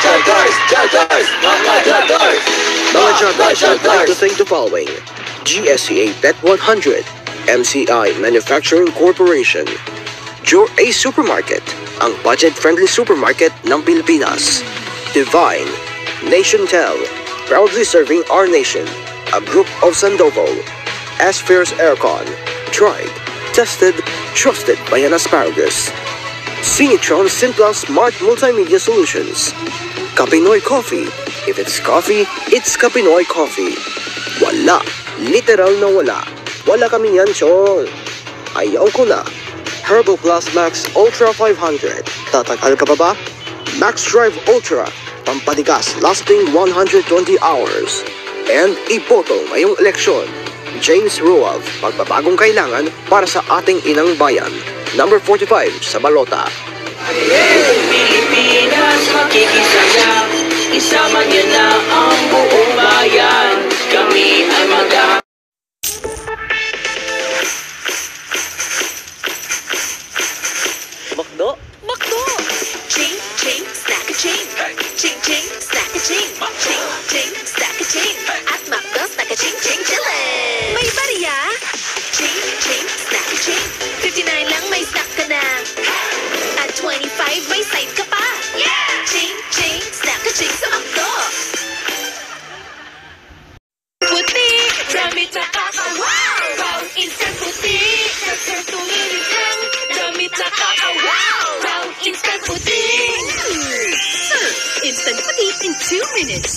Mga joggers would like to thank the following: GSCA Bet 100, MCI Manufacturing Corporation, Joe A Supermarket, ang budget-friendly supermarket ng Pilipinas, Divine, NationTel, proudly serving our nation, a group of Sandoval, Aspheres Aircon, tried, tested, trusted by an asparagus, Sinitron Simpla Smart Multimedia Solutions, Kapinoy Coffee. If it's coffee, it's Kapinoy Coffee. Wala. Literal na wala. Wala kami yan, Chol. Ayaw ko na. Herbal Plus Max Ultra 500. Tatagal ka pa ba? Max Drive Ultra. Pampatigas lasting 120 hours. And iboto ngayong eleksyon. James Ruav. Pagbabagong kailangan para sa ating inang bayan. Number 45 sa balota. Pilipinas makikisaya, isama niyo na ang buong bayan. Kami ay Makdo? Makdo! Ching, ching, snack a ching. Ching, ching, snack a ching. Ching, ching, snack a ching. At Makdo, snack a ching, ching, chillin'. May bariya? Ching, ching, snack a ching. 59 lang may snack ka na. At 25 may side ka pa. Yeah! Ching, ching, snack a ching sa Makdo. Puti, damit nakaka-wow! Wow, instant puti. Sa tumilit lang, damit nakaka-wow! Wow, instant puti. Instant puti in 2 minutes.